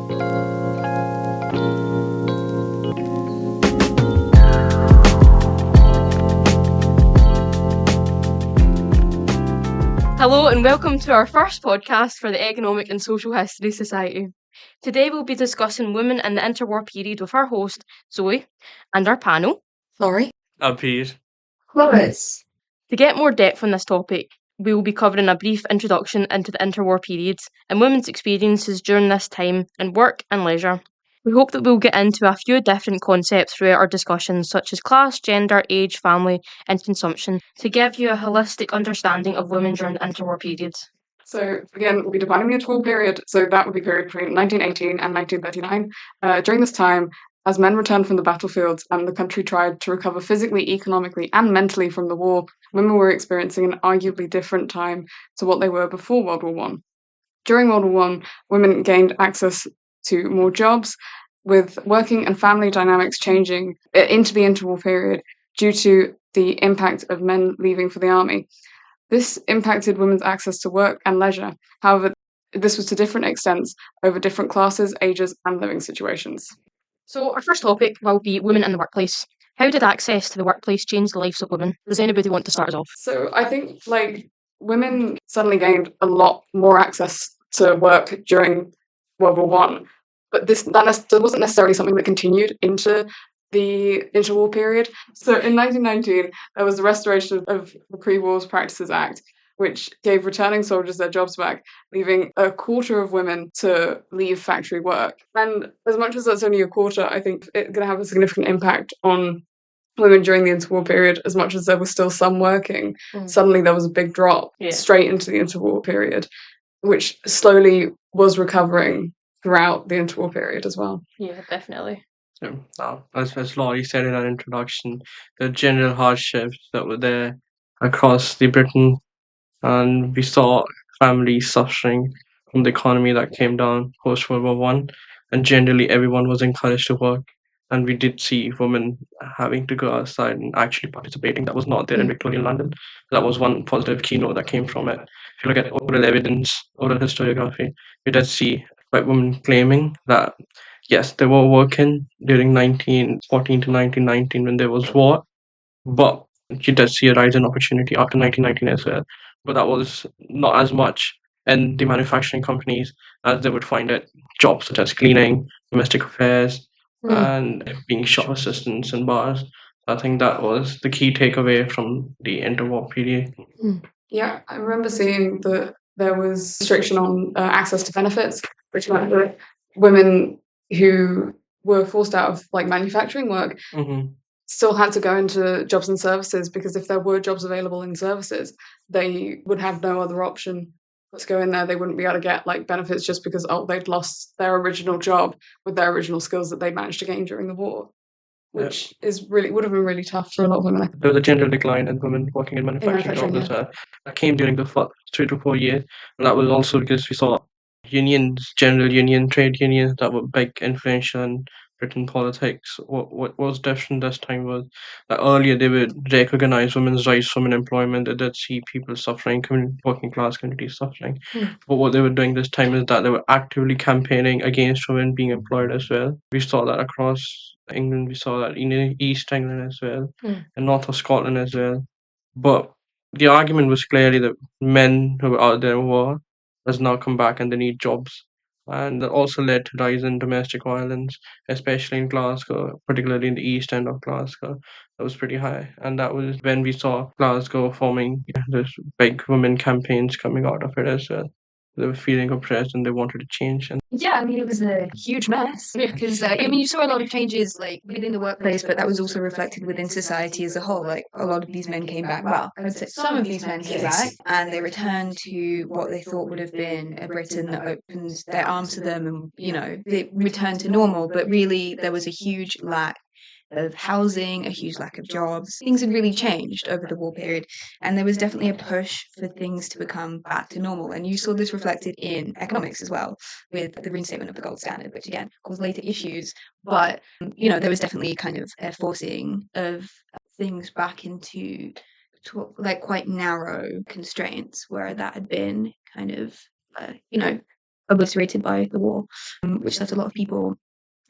Hello and welcome to our first podcast for the Economic and Social History Society. Today we'll be discussing women in the interwar period with our host, Zoe, and our panel, Laurie. Appear. Lois. To get more depth on this topic, we will be covering a brief introduction into the interwar period and women's experiences during this time in work and leisure. We hope that we'll get into a few different concepts throughout our discussions, such as class, gender, age, family, and consumption, to give you a holistic understanding of women during the interwar period. So again, we'll be defining the interwar period. So that would be period between 1918 and 1939. During this time, as men returned from the battlefields and the country tried to recover physically, economically, and mentally from the war, women were experiencing an arguably different time to what they were before World War One. During World War One, women gained access to more jobs, with working and family dynamics changing into the interwar period due to the impact of men leaving for the army. This impacted women's access to work and leisure. However, this was to different extents over different classes, ages, and living situations. So our first topic will be women in the workplace. How did access to the workplace change the lives of women? Does anybody want to start us off? So I think women suddenly gained a lot more access to work during World War One, but that wasn't necessarily something that continued into the interwar period. So in 1919, there was the restoration of the Pre-Wars Practices Act, which gave returning soldiers their jobs back, leaving a quarter of women to leave factory work. And as much as that's only a quarter, I think it's going to have a significant impact on women during the interwar period. As much as there was still some working, suddenly there was a big drop straight into the interwar period, which slowly was recovering throughout the interwar period as well. Yeah, definitely. As Laurie said in our introduction, the general hardships that were there across the Britain, and we saw families suffering from the economy that came down post World War One, and generally everyone was encouraged to work, and we did see women having to go outside and actually participating. That was not there in Victorian London. That was one positive keynote that came from it. If you look at oral evidence, oral historiography, we did see white women claiming that yes, they were working during 1914 to 1919 when there was war, but you did see a rise in opportunity after 1919 as well. But that was not as much in the manufacturing companies as they would find it jobs such as cleaning, domestic affairs, and being shop assistants in bars. I think that was the key takeaway from the interwar period. Yeah, I remember seeing that there was restriction on access to benefits, which meant that women who were forced out of manufacturing work still had to go into jobs and services, because if there were jobs available in services, they would have no other option but to go in there. They wouldn't be able to get benefits just because they'd lost their original job with their original skills that they managed to gain during the war, which would have been really tough for a lot of women. There was a general decline in women working in manufacturing jobs as well. That came during the first 3 to 4 years, and that was also because we saw unions, general union, trade unions that were big, influential in Britain politics. What was different this time was that earlier they would recognize women's rights from employment. They did see people suffering, working class communities suffering. But what they were doing this time is that they were actively campaigning against women being employed as well. We saw that across England, we saw that in East England as well, and north of Scotland as well. But the argument was clearly that men who were out there in war has now come back and they need jobs. And that also led to rise in domestic violence, especially in Glasgow, particularly in the east end of Glasgow. That was pretty high. And that was when we saw Glasgow forming this big women campaigns coming out of it as well. They were feeling oppressed and they wanted to change. And Yeah, I mean, it was a huge mess because, you saw a lot of changes within the workplace, but that was also reflected within society as a whole. A lot of these men came back. Well, I would say some of these men came back and they returned to what they thought would have been a Britain that opened their arms to them and, they returned to normal. But really, there was a huge lack of housing, a huge lack of jobs. Things had really changed over the war period, and there was definitely a push for things to become back to normal. And you saw this reflected in economics as well, with the reinstatement of the gold standard, which again caused later issues. But there was definitely kind of a forcing of things back into quite narrow constraints, where that had been kind of obliterated by the war, which left a lot of people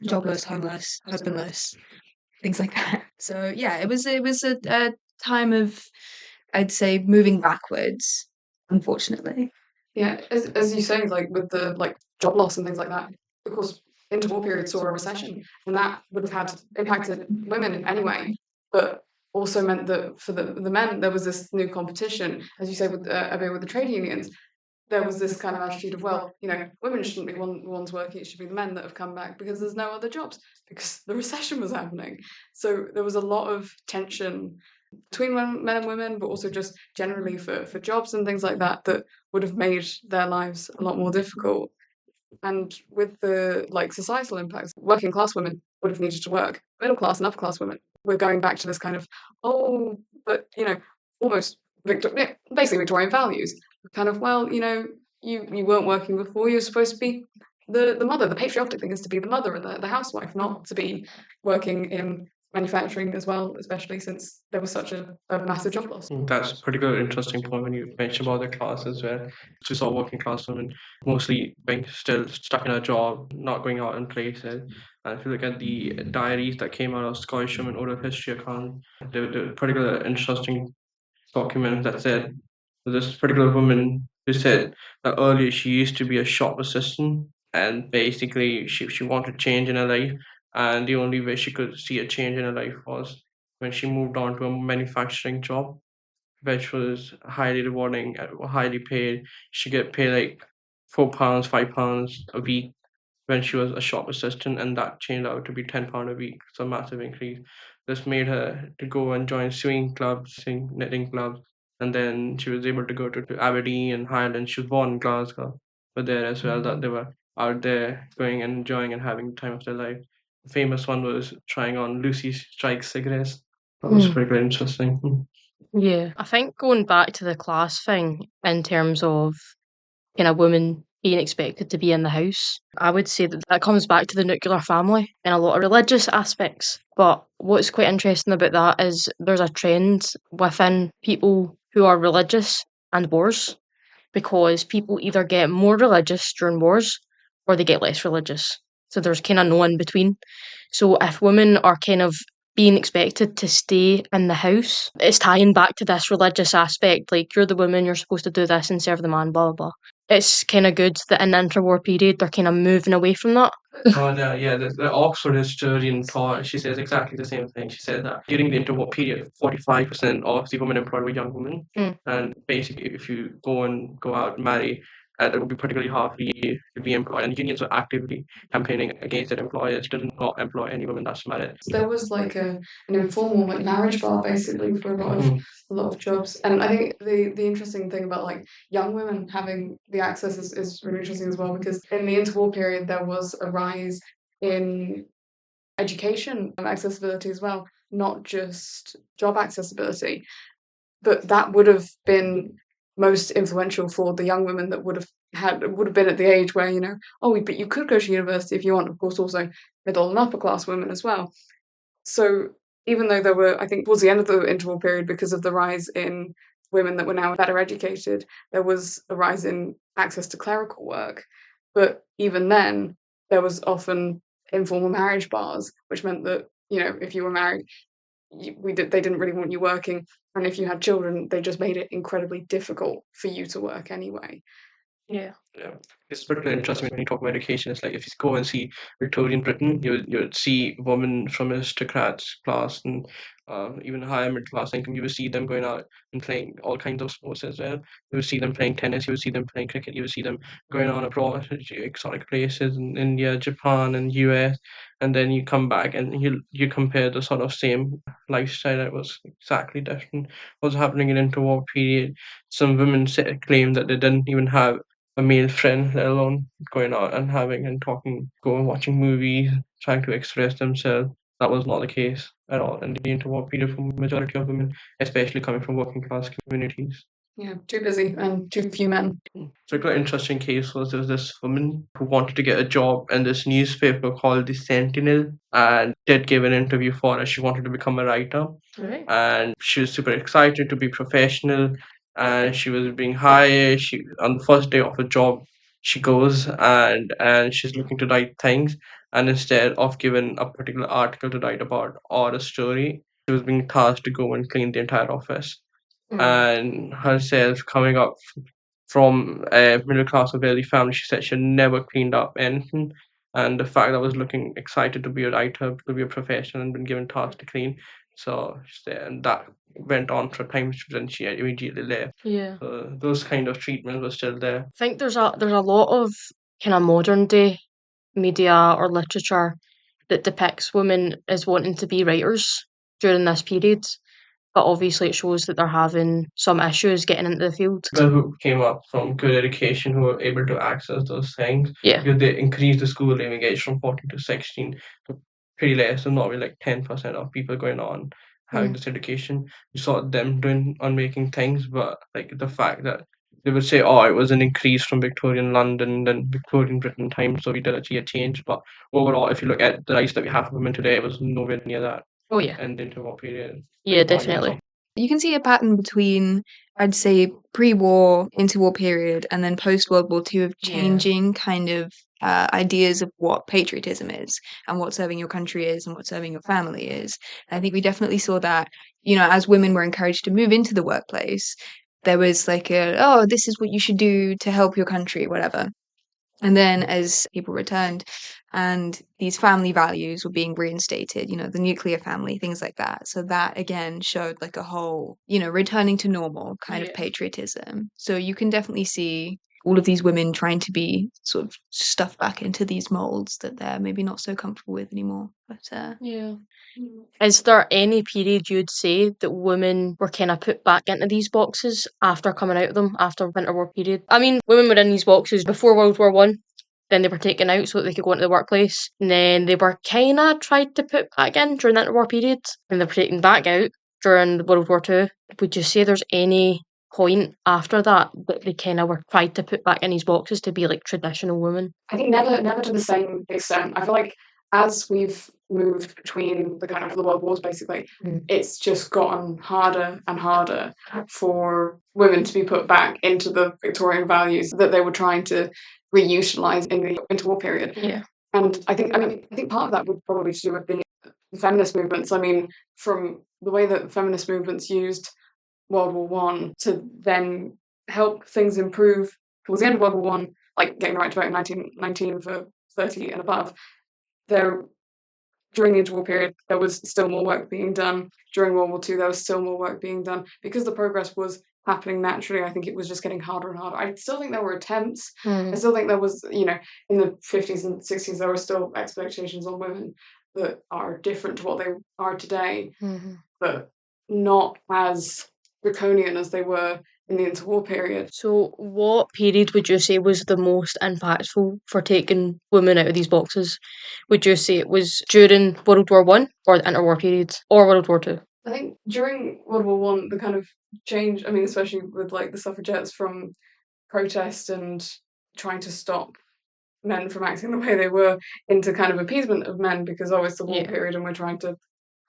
jobless, homeless, husbandless, things like that. So yeah, it was a time of, I'd say, moving backwards, unfortunately. Yeah, as you say, like with the job loss and things like that, of course, interwar period saw a recession, and that would have had impacted women anyway, but also meant that for the men there was this new competition, as you say, with with the trade unions. There was this kind of attitude of, well, women shouldn't be the ones working; it should be the men that have come back because there's no other jobs because the recession was happening. So there was a lot of tension between men and women, but also just generally for jobs and things like that that would have made their lives a lot more difficult. And with the societal impacts, working class women would have needed to work. Middle class and upper class women, we're going back to this kind of, oh, but almost basically Victorian values. Kind of, well, you weren't working before. You're supposed to be the mother. The patriotic thing is to be the mother and the housewife, not to be working in manufacturing as well, especially since there was such a massive job loss. That's a particularly interesting point when you mention about the class as well. So we saw working class women mostly being still stuck in a job, not going out in places. And if you look at the diaries that came out of Scottish Women Oral History account, the particular interesting document that said this particular woman who said that earlier she used to be a shop assistant, and basically she wanted change in her life, and the only way she could see a change in her life was when she moved on to a manufacturing job, which was highly rewarding, highly paid. She get paid like £4, £5 a week when she was a shop assistant, and that changed out to be £10 a week. So a massive increase. This made her to go and join sewing clubs, sewing knitting clubs, and then she was able to go to Aberdeen and Highland. She was born in Glasgow, but there as well that they were out there going and enjoying and having the time of their life. The famous one was trying on Lucy Strike's cigarettes. That was pretty interesting. Yeah, I think going back to the class thing in terms of women being expected to be in the house, I would say that comes back to the nuclear family and a lot of religious aspects. But what's quite interesting about that is there's a trend within people who are religious and wars, because people either get more religious during wars or they get less religious. So there's kind of no in between. So if women are kind of being expected to stay in the house, it's tying back to this religious aspect, like you're the woman, you're supposed to do this and serve the man, blah, blah, blah. It's kind of good that in the interwar period they're kind of moving away from that. Oh, yeah, the Oxford historian thought, she says exactly the same thing. She said that during the interwar period, 45% of the women employed were young women. And basically, if you go out and marry, it would be particularly hard for you to be employed. And unions were actively campaigning against their employers to not employ any women that's married. So there was an informal marriage bar basically for a lot of jobs. And I think the interesting thing about young women having the access is really interesting as well, because in the interwar period there was a rise in education and accessibility as well, not just job accessibility, but that would have been most influential for the young women that would have been at the age where but you could go to university if you want. Of course, also middle and upper class women as well. So even though there were, I think towards the end of the interwar period, because of the rise in women that were now better educated, there was a rise in access to clerical work. But even then, there was often informal marriage bars, which meant that if you were married, they didn't really want you working, and if you had children, they just made it incredibly difficult for you to work anyway. Yeah. It's particularly interesting when you talk about education. It's like if you go and see Victorian Britain, you would see women from aristocrats class and even higher middle class income. You would see them going out and playing all kinds of sports as well. You would see them playing tennis. You would see them playing cricket. You would see them going on abroad to exotic places in India, Japan, and US. And then you come back and you compare the sort of same lifestyle that was exactly different. What's happening in interwar period? Some women claim that they didn't even have a male friend, let alone going out and having and talking, going watching movies, trying to express themselves. That was not the case at all in the interwar period for majority of women, especially coming from working class communities. Yeah, too busy and too few men. So a quite interesting case was there was this woman who wanted to get a job in this newspaper called the Sentinel, and did give an interview for it. She wanted to become a writer, Right. and she was super excited to be professional, and she was being hired. She on the first day of her job, she goes and she's looking to write things, and instead of giving a particular article to write about or a story, she was being tasked to go and clean the entire office. And herself coming up from a middle class or wealthy family, she said she never cleaned up anything. And the fact that I was looking excited to be a writer, to be a professional, and been given tasks to clean. So and that went on for time, then she immediately left. Yeah. So those kind of treatments were still there. I think there's a lot of kind of modern day media or literature that depicts women as wanting to be writers during this period, but obviously it shows that they're having some issues getting into the field. People who came up from good education who were able to access those things, Yeah. because they increased the school leaving age from 14 to 16 to pretty less, so not really like 10% of people going on having this education. You saw them doing on making things, but like the fact that they would say, oh, it was an increase from Victorian London and Victorian Britain time, so we did actually a change. But overall, if you look at the rights that we have for women today, it was nowhere near that. Oh yeah. And the interwar period. Yeah, definitely. You can see a pattern between, I'd say, pre-war, interwar period, and then post-World War II of changing kind of ideas of what patriotism is and what serving your country is and what serving your family is. And I think we definitely saw that, as women were encouraged to move into the workplace, there was like this is what you should do to help your country, whatever. And then as people returned and these family values were being reinstated, the nuclear family, things like that. So that again showed like a whole, returning to normal kind of patriotism. So you can definitely see all of these women trying to be sort of stuffed back into these molds that they're maybe not so comfortable with anymore. But yeah. Is there any period you'd say that women were kind of put back into these boxes after coming out of them, after Winter War period? I mean, women were in these boxes before World War One, then they were taken out so that they could go into the workplace, and then they were kind of tried to put back in during the interwar period, and they were taken back out during World War Two. Would you say there's any point after that they kind of were tried to put back in these boxes to be like traditional women? I think never to the same extent. I feel like as we've moved between the kind of the world wars, basically, it's just gotten harder and harder for women to be put back into the Victorian values that they were trying to reutilize in the interwar period. Yeah. And I think part of that would probably to do with the feminist movements. I mean, from the way that feminist movements used World War One to then help things improve towards the end of World War One, like getting the right to vote in 1919 for 30 and above. During the interwar period, there was still more work being done. During World War II, there was still more work being done. Because the progress was happening naturally, I think it was just getting harder and harder. I still think there were attempts. I still think there was, in the 50s and 60s, there were still expectations on women that are different to what they are today, but not as draconian as they were in the interwar period. So what period would you say was the most impactful for taking women out of these boxes? Would you say it was during World War One or the interwar period or World War Two? I think during World War One, the kind of change, I mean, especially with like the suffragettes from protest and trying to stop men from acting the way they were into kind of appeasement of men because it's the war period and we're trying to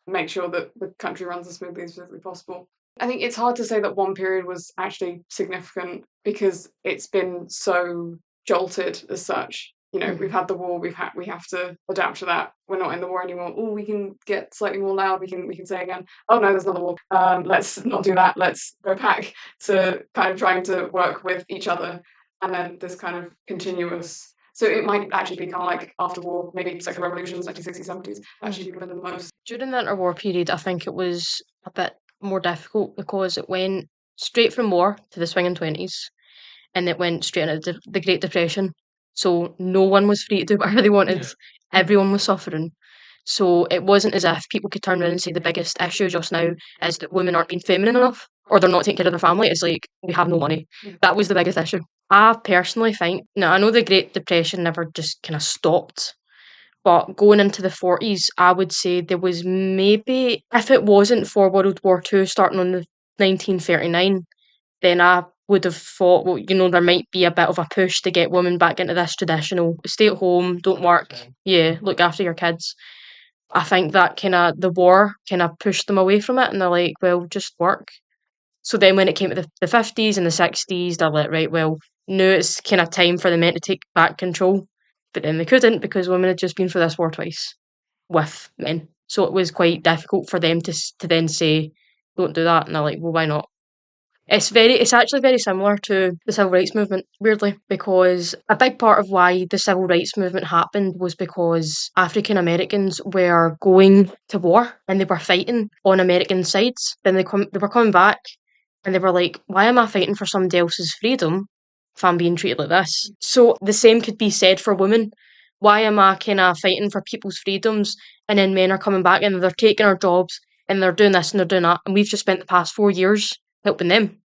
make sure that the country runs as smoothly as physically possible. I think it's hard to say that one period was actually significant because it's been so jolted as such. We've had the war, we have to adapt to that. We're not in the war anymore. Oh, we can get slightly more loud. We can say again, oh no, there's another war. Let's not do that. Let's go back to kind of trying to work with each other. And then this kind of continuous. So it might actually be kind of like after war, maybe sexual revolutions, 1960s, 70s, actually people in the most. During the interwar period, I think it was a bit more difficult because it went straight from war to the swinging 20s and it went straight into the Great Depression. So no one was free to do whatever they wanted. Everyone was suffering. So it wasn't as if people could turn around and say the biggest issue just now is that women aren't being feminine enough or they're not taking care of their family. It's like, we have no money. That was the biggest issue. I personally think, now I know the Great Depression never just kind of stopped, but going into the 40s, I would say there was maybe, if it wasn't for World War II starting on the 1939, then I would have thought, well, there might be a bit of a push to get women back into this traditional stay at home, don't work, look after your kids. I think that the war kind of pushed them away from it and they're like, well, just work. So then when it came to the 50s and the 60s, they're like, right, well, knew it's kind of time for the men to take back control, but then they couldn't because women had just been through this war twice with men. So it was quite difficult for them to then say, don't do that. And they're like, well, why not? It's actually very similar to the civil rights movement, weirdly, because a big part of why the civil rights movement happened was because African Americans were going to war and they were fighting on American sides. Then they were coming back and they were like, why am I fighting for somebody else's freedom if I'm being treated like this? So the same could be said for women. Why am I kind of fighting for people's freedoms and then men are coming back and they're taking our jobs and they're doing this and they're doing that, and we've just spent the past 4 years helping them.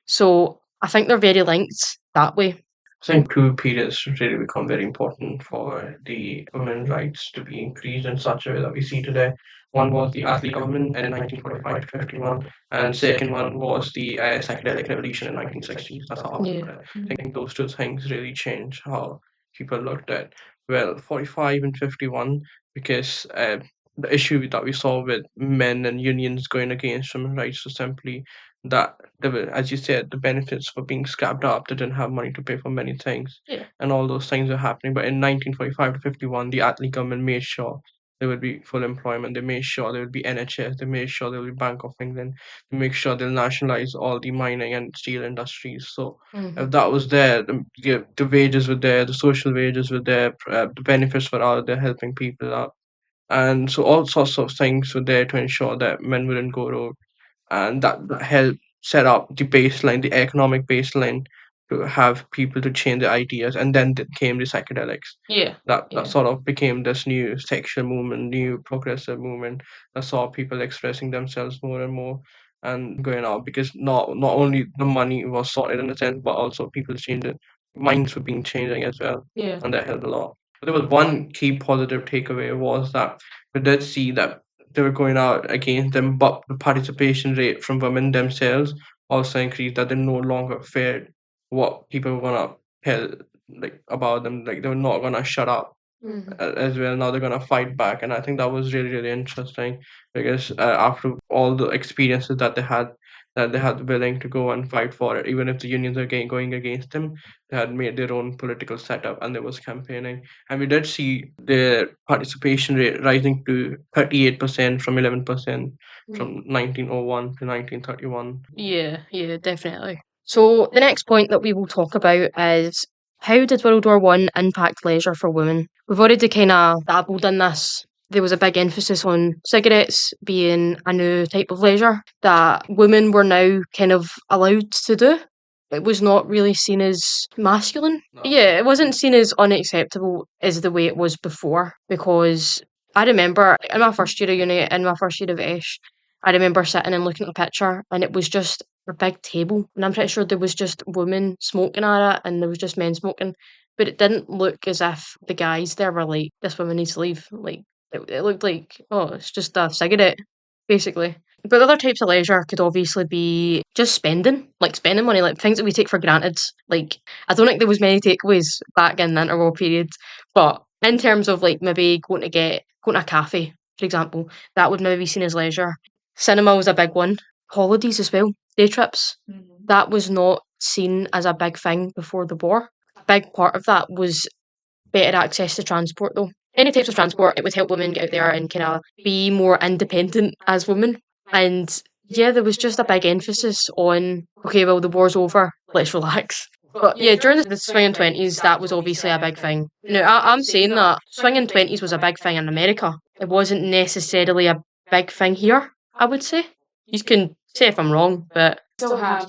So I think they're very linked that way. I think two periods really become very important for the women's rights to be increased in such a way that we see today. One was the athlete government in 1945 to 51, and second one was the psychedelic revolution in 1960s. That's how Yeah. I think those two things really changed how people looked at, well, 45 and 51, because the issue that we saw with men and unions going against women's rights was simply that as you said, the benefits were being scrapped up. They didn't have money to pay for many things, Yeah. and all those things were happening. But in 1945 to 51, the athlete government made sure there would be full employment. They made sure there would be NHS. They made sure there would be Bank of England. They make sure they'll nationalize all the mining and steel industries. So if that was there, the wages were there, the social wages were there, the benefits were out there helping people out. And so all sorts of things were there to ensure that men wouldn't go rogue, and that helped set up the baseline, the economic baseline, to have people to change their ideas, and then came the psychedelics. Yeah. That sort of became this new sexual movement, new progressive movement that saw people expressing themselves more and more and going out, because not only the money was sorted in a sense, but also people's changed minds were being changing as well, Yeah. and that helped a lot. But there was one key positive takeaway was that we did see that they were going out against them, but the participation rate from women themselves also increased, that they no longer feared what people were gonna tell about them. Like they were not gonna shut up as well. Now they're gonna fight back, and I think that was really really interesting, because after all the experiences that they had willing to go and fight for it, even if the unions are going against them, they had made their own political setup and there was campaigning, and we did see their participation rate rising to 38% from 11% from 1901 to 1931. Yeah, definitely. So the next point that we will talk about is, how did World War One impact leisure for women? We've already kind of dabbled in this. There was a big emphasis on cigarettes being a new type of leisure that women were now kind of allowed to do. It was not really seen as masculine. No. Yeah, it wasn't seen as unacceptable as the way it was before, because I remember in my first year of uni, in my first year of ESH, I remember sitting and looking at a picture and it was just a big table, and I'm pretty sure there was just women smoking at it and there was just men smoking, but it didn't look as if the guys there were like, this woman needs to leave. Like it looked like, oh, it's just a cigarette, basically. But other types of leisure could obviously be just spending money, like things that we take for granted. Like, I don't think there was many takeaways back in the interwar period, but in terms of like maybe going to a cafe, for example, that would maybe be seen as leisure. Cinema was a big one. Holidays as well, day trips. That was not seen as a big thing before the war. A big part of that was better access to transport, though. Any types of transport, it would help women get out there and kind of be more independent as women. And yeah, there was just a big emphasis on, okay, well, the war's over, let's relax. But yeah, during the swinging 20s, that was obviously a big thing. Now, I'm saying that swinging 20s was a big thing in America. It wasn't necessarily a big thing here, I would say. You can say if I'm wrong, but Still had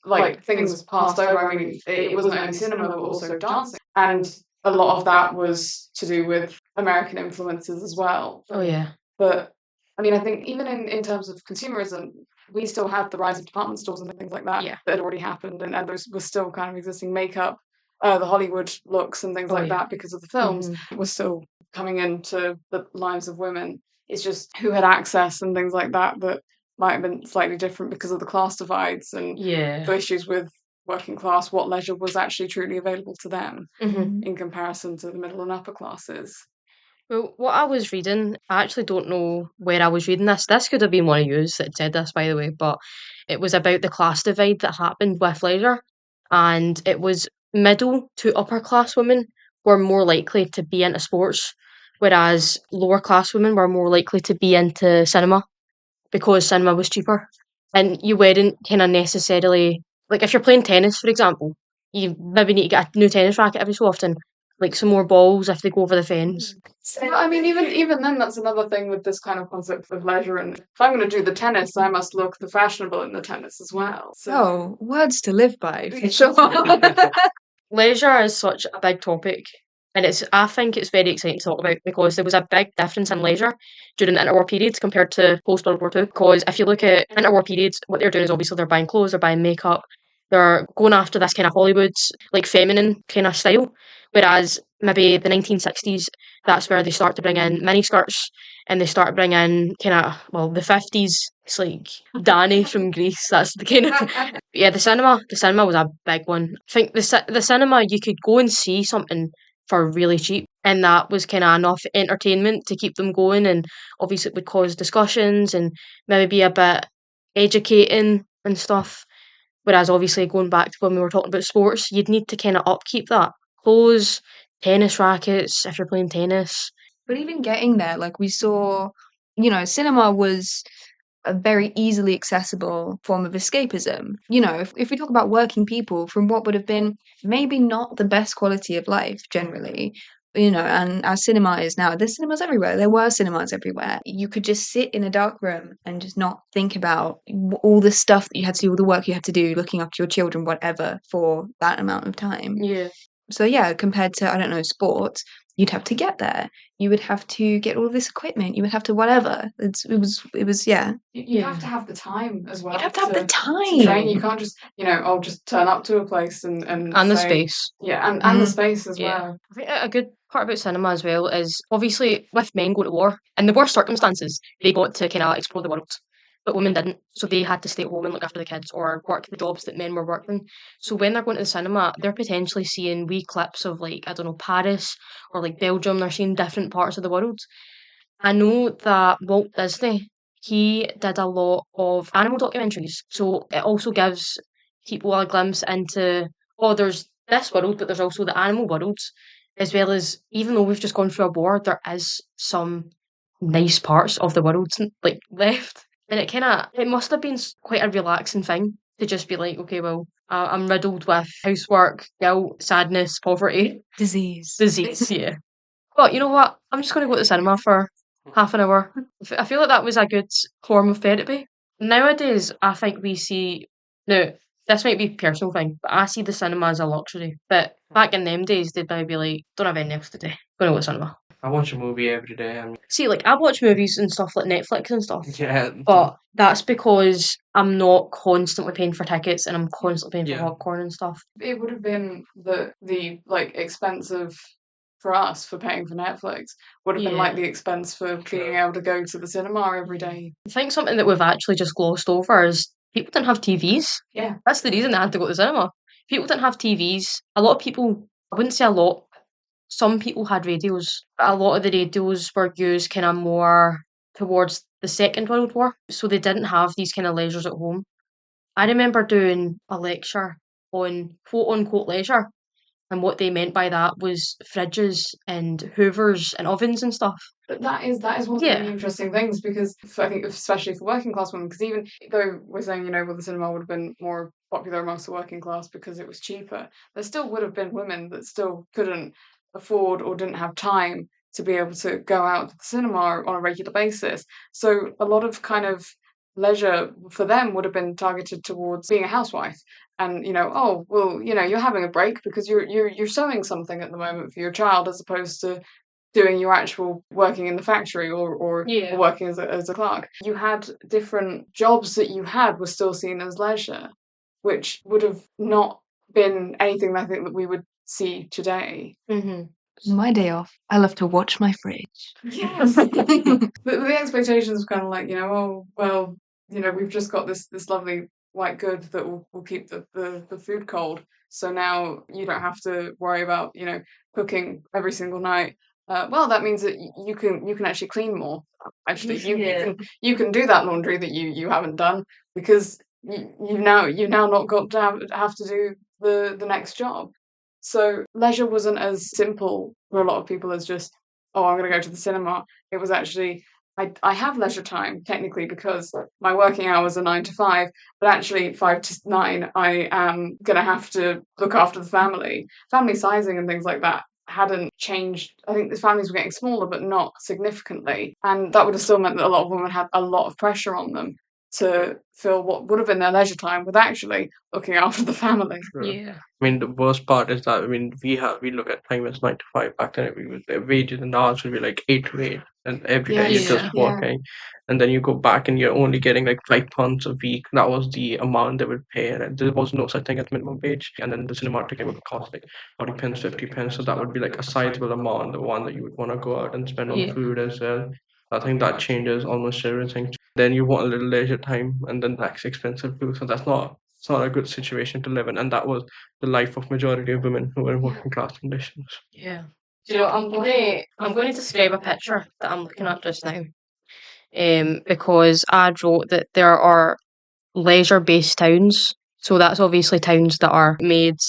like things passed over. I mean, it wasn't only cinema but also dancing, and a lot of that was to do with American influences as well. oh yeah. But I mean, I think even in terms of consumerism, we still had the rise of department stores and things like that Yeah. that had already happened, and those were still kind of existing. Makeup, the Hollywood looks and things Oh, like yeah. that, because of the films, was still coming into the lives of women. It's just who had access and things like that that might have been slightly different because of the class divides and Yeah. the issues with working class, what leisure was actually truly available to them Mhm. in comparison to the middle and upper classes. Well, what I was reading, I actually don't know where I was reading this. This could have been one of yous that said this, by the way, but it was about the class divide that happened with leisure. and it was middle to upper class women were more likely to be into sports, whereas lower class women were more likely to be into cinema because cinema was cheaper. And you weren't kind of necessarily, like if you're playing tennis, for example, you maybe need to get a new tennis racket every so often, like some more balls if they go over the fence. But I mean, even then, that's another thing with this kind of concept of leisure. And if I'm going to do the tennis, I must look the fashionable in the tennis as well. So Oh, words to live by, for sure. Leisure is such a big topic, and I think it's very exciting to talk about because there was a big difference in leisure during the interwar periods compared to post World War II. Because if you look at interwar periods, what they're doing is obviously they're buying clothes, they're buying makeup, they're going after this kind of Hollywood, like feminine kind of style. Whereas maybe the 1960s, that's where they start to bring in miniskirts and they start bringing in kind of, well, the 50s, it's like Danny from Greece. That's the kind of yeah, the cinema was a big one. I think the cinema, you could go and see something for really cheap, and that was kind of enough entertainment to keep them going. And obviously, it would cause discussions and maybe be a bit educating and stuff. Whereas, obviously, going back to when we were talking about sports, you'd need to kind of upkeep that clothes, tennis rackets if you're playing tennis. But even getting there, like we saw, cinema was a very easily accessible form of escapism. If we talk about working people from what would have been maybe not the best quality of life generally, and as cinema is now, there's cinemas everywhere. There were cinemas everywhere. You could just sit in a dark room and just not think about all the stuff that you had to do, all the work you had to do, looking after your children, whatever, for that amount of time. Yeah. So yeah, compared to, I don't know, sports, you'd have to get there. You would have to get all this equipment. You would have to whatever. It was yeah. you have to have the time as well. You'd have to have the to time. train. You can't just, just turn up to a place and And the say, space. Yeah, and the space as Yeah. well. I think a good part about cinema as well is obviously with men going to war, in the worst circumstances, they got to kind of explore the world. But women didn't, so they had to stay at home and look after the kids or work the jobs that men were working. So when they're going to the cinema, they're potentially seeing wee clips of, like, I don't know, Paris or like Belgium. They're seeing different parts of the world. I know that Walt Disney, he did a lot of animal documentaries. So it also gives people a glimpse into, oh, there's this world, but there's also the animal world, as well as, even though we've just gone through a war, there is some nice parts of the world like left. And it must have been quite a relaxing thing to just be like, okay, well, I'm riddled with housework, guilt, sadness, poverty, Disease. yeah. But you know what? I'm just going to go to the cinema for half an hour. I feel like that was a good form of therapy. Nowadays, I think we see. Now, this might be a personal thing, but I see the cinema as a luxury. But back in them days, they'd maybe be like, don't have anything else to do. Going to go to the cinema. I watch a movie every day. See, like, I watch movies and stuff like Netflix and stuff. Yeah. But that's because I'm not constantly paying for tickets and I'm constantly paying for Yeah. popcorn and stuff. It would have been the like expense of for us for paying for Netflix would have been Yeah. like the expense for being able to go to the cinema every day. I think something that we've actually just glossed over is people didn't have TVs. Yeah. That's the reason they had to go to the cinema. People didn't have TVs. A lot of people, I wouldn't say a lot, some people had radios. But a lot of the radios were used kind of more towards the Second World War. So they didn't have these kind of leisures at home. I remember doing a lecture on quote unquote leisure. And what they meant by that was fridges and hoovers and ovens and stuff. But that is one of the really interesting things because I think especially for working class women, because even though we're saying, well, the cinema would have been more popular amongst the working class because it was cheaper, there still would have been women that still couldn't afford or didn't have time to be able to go out to the cinema on a regular basis. So a lot of kind of leisure for them would have been targeted towards being a housewife. And oh well, you're having a break because you're sewing something at the moment for your child, as opposed to doing your actual working in the factory or working as a clerk. You had different jobs that you had were still seen as leisure, which would have not been anything I think that we would see today. Mm-hmm. My day off, I love to watch my fridge. Yes. the expectations were kind of like, oh well, we've just got this lovely white good that will keep the food cold. So now you don't have to worry about, cooking every single night. Well, that means that you can actually clean more. Actually, you can do that laundry that you haven't done because you've now not got to have to do the next job. So leisure wasn't as simple for a lot of people as just, oh, I'm going to go to the cinema. It was actually, I have leisure time technically because my working hours are 9 to 5, but actually 5 to 9, I am going to have to look after the family. Family sizing and things like that hadn't changed. I think the families were getting smaller, but not significantly. And that would have still meant that a lot of women had a lot of pressure on them to fill what would have been their leisure time with actually looking after the family. Sure. Yeah. I mean, the worst part is that we look at time as 9 to 5. Back then, the wages and hours would be like 8 to 8, and every day you're just Yeah. working, and then you go back and you're only getting like £5 a week. That was the amount they would pay, and there was no such thing as minimum wage. And then the cinema ticket would cost like 40 pence, 50 pence. So that would be like a sizable amount, the one that you would want to go out and spend on Yeah. food as well. I think that changes almost everything. Then you want a little leisure time, and then that's expensive too. So it's not a good situation to live in, and that was the life of majority of women who were in working class conditions. Yeah. Do you know, I'm going to describe a picture that I'm looking at just now. Because I wrote that there are leisure-based towns. So that's obviously towns that are made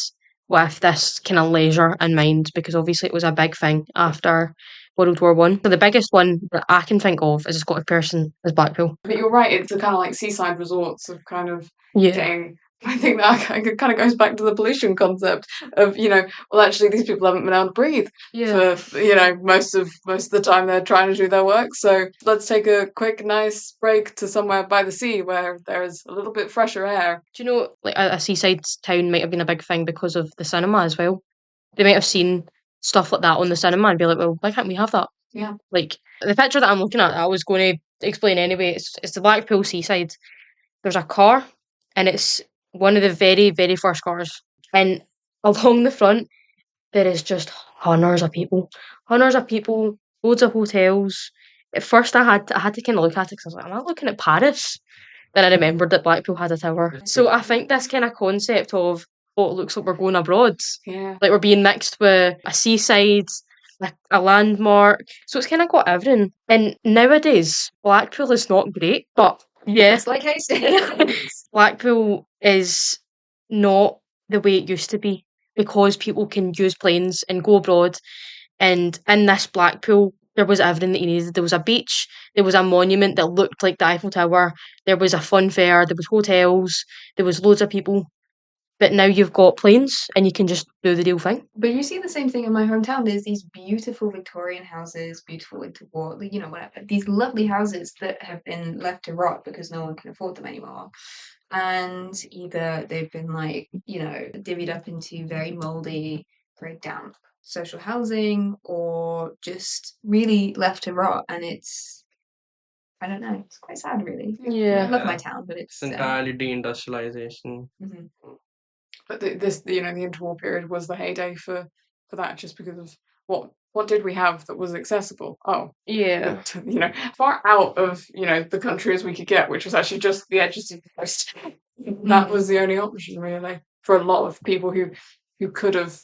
with this kind of leisure in mind, because obviously it was a big thing after World War One. So the biggest one that I can think of as a Scottish person is Blackpool. But you're right, it's the kind of like seaside resorts of kind of Yeah. getting. I think that kind of goes back to the pollution concept of, well, actually, these people haven't been able to breathe Yeah. for, most of the time they're trying to do their work. So let's take a quick, nice break to somewhere by the sea where there's a little bit fresher air. Do you know, like a seaside town might have been a big thing because of the cinema as well. They might have seen stuff like that on the cinema and be like, well, why can't we have that? Yeah. Like the picture that I'm looking at, I was going to explain anyway. It's the Blackpool seaside. There's a car, and it's one of the very, very first cars. And along the front, there is just hundreds of people, loads of hotels. At first, I had to kind of look at it because I was like, am I looking at Paris? Then I remembered that Blackpool had a tower. So I think this kind of concept of, oh, it looks like we're going abroad, Yeah. like we're being mixed with a seaside, like a landmark. So it's kind of got everything. And nowadays, Blackpool is not great, but yeah, It's like I said. Blackpool is not the way it used to be because people can use planes and go abroad. And in this Blackpool, there was everything that you needed. There was a beach, there was a monument that looked like the Eiffel Tower, there was a fun fair, there was hotels, there was loads of people. But now you've got planes and you can just do the real thing. But you see the same thing in my hometown. There's these beautiful Victorian houses, beautiful Interwar, whatever. These lovely houses that have been left to rot because no one can afford them anymore. And either they've been divvied up into very moldy, very damp social housing, or just really left to rot. And I don't know, it's quite sad, really. Yeah. I love my town, but It's entirely deindustrialization. Mhm. But the interwar period was the heyday for that, just because of what did we have that was accessible? Oh, Yeah. far out of the country as we could get, which was actually just the edges of the coast. That was the only option really for a lot of people who could have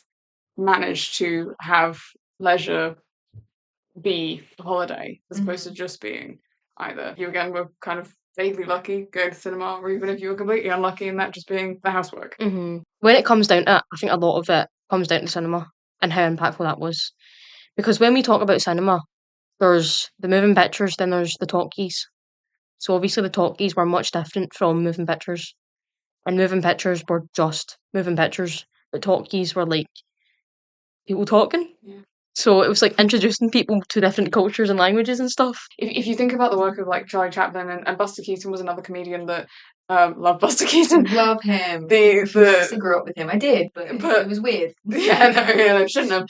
managed to have leisure be a holiday as opposed to just being either you again were kind of vaguely lucky going to cinema, or even if you were completely unlucky in that just being the housework. When it comes down to it, I think a lot of it comes down to cinema and how impactful that was. Because when we talk about cinema, there's the moving pictures, then there's the talkies. So obviously the talkies were much different from moving pictures. And moving pictures were just moving pictures. The talkies were like people talking. Yeah. So it was like introducing people to different cultures and languages and stuff. If you think about the work of like Charlie Chaplin and Buster Keaton was another comedian that loved Buster Keaton. Love him. I grew up with him. I did, but it was weird. I shouldn't have.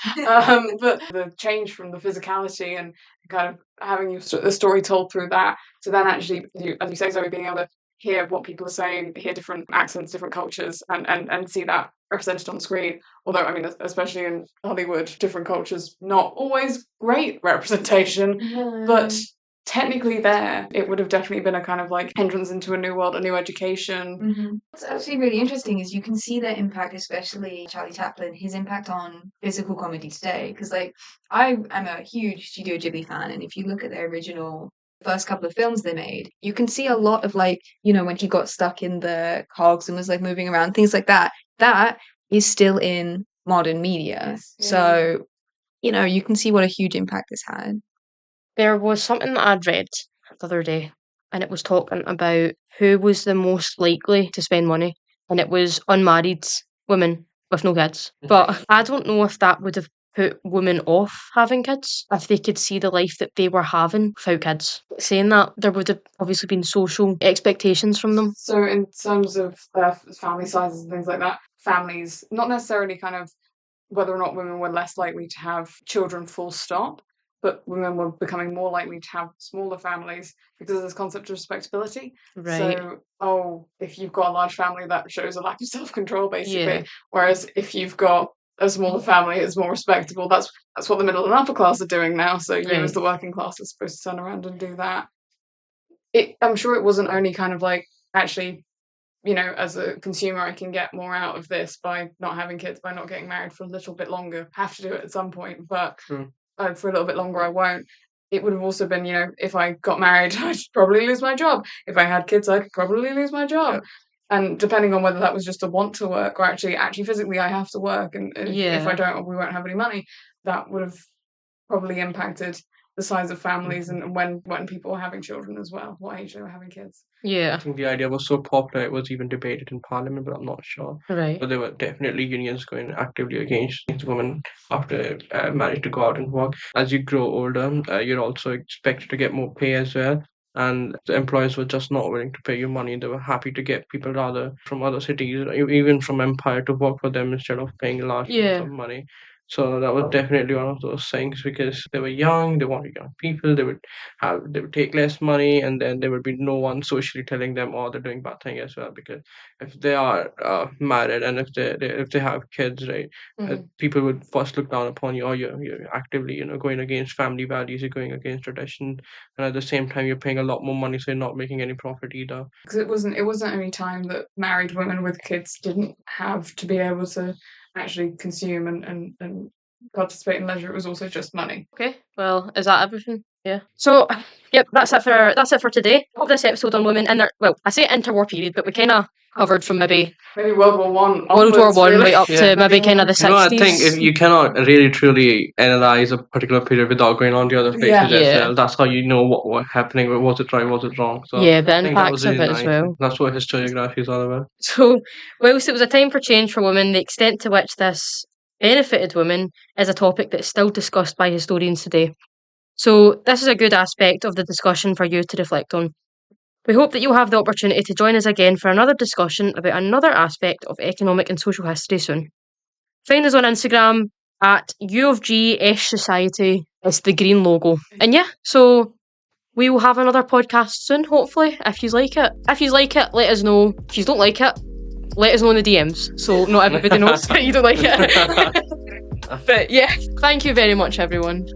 But the change from the physicality and kind of having the story told through that, to then actually, as you say, Zoe, being able to hear what people are saying, hear different accents, different cultures, and see that represented on screen. Although, I mean, especially in Hollywood, different cultures, not always great representation, but technically there, it would have definitely been a kind of like entrance into a new world, a new education. What's actually really interesting is you can see their impact, especially Charlie Chaplin, his impact on physical comedy today. Because I am a huge Studio Ghibli fan, and if you look at their original first couple of films they made, you can see a lot of when he got stuck in the cogs and was moving around, things like that. That is still in modern media. Yes, yeah. So, you can see what a huge impact this had. There was something that I'd read the other day, and it was talking about who was the most likely to spend money, and it was unmarried women with no kids. But I don't know if that would have put women off having kids if they could see the life that they were having without kids. Saying that, there would have obviously been social expectations from them. So in terms of family sizes and things like that, families, not necessarily kind of whether or not women were less likely to have children full stop, but women were becoming more likely to have smaller families because of this concept of respectability. Right. So, if you've got a large family, that shows a lack of self-control, basically. Yeah. Whereas if you've got a smaller family, it's more respectable. That's what the middle and upper class are doing now. So you, as the working class, are supposed to turn around and do that. I'm sure it wasn't only kind of like, actually, as a consumer, I can get more out of this by not having kids, by not getting married for a little bit longer. Have to do it at some point, but True. For a little bit longer, I won't. It would have also been, if I got married, I'd probably lose my job. If I had kids, I'd probably lose my job. Yeah. And depending on whether that was just a want to work or actually physically I have to work, and if I don't, we won't have any money, that would have probably impacted the size of families and when people were having children as well, what age they were having kids. Yeah. I think the idea was so popular it was even debated in Parliament, but I'm not sure. Right. But there were definitely unions going actively against women after marriage to go out and work. As you grow older, you're also expected to get more pay as well. And the employers were just not willing to pay you money. They were happy to get people rather from other cities, even from Empire, to work for them instead of paying large amounts of money. So that was definitely one of those things because they were young, they wanted young people, they would take less money, and then there would be no one socially telling them, oh, they're doing bad thing as well. Because if they are married and if they have kids, right, people would first look down upon you, or you're actively going against family values, you're going against tradition, and at the same time you're paying a lot more money, so you're not making any profit either. Because it wasn't any time that married women with kids didn't have to be able to actually consume and participate in leisure. It was also just money. Okay, well, is that everything? Yeah. So, yep, that's it for today. Of this episode on women in their, well, I say interwar period, but we kind of covered from maybe World War One, really? Right up to maybe kind of the 60s. I think if you cannot really truly analyze a particular period without going on the other phases as well. That's how you know what was happening, was it right, was it wrong. So yeah, the I think that was impacts of really it nice. as well. That's what historiography is all about. So, whilst it was a time for change for women, the extent to which this benefited women is a topic that's still discussed by historians today. So this is a good aspect of the discussion for you to reflect on. We hope that you'll have the opportunity to join us again for another discussion about another aspect of economic and social history soon. Find us on Instagram at UofG SRC. It's the green logo. And yeah, so we will have another podcast soon, hopefully, if you like it. If you like it, let us know. If you don't like it, let us know in the DMs. So not everybody knows that you don't like it. But yeah, thank you very much, everyone.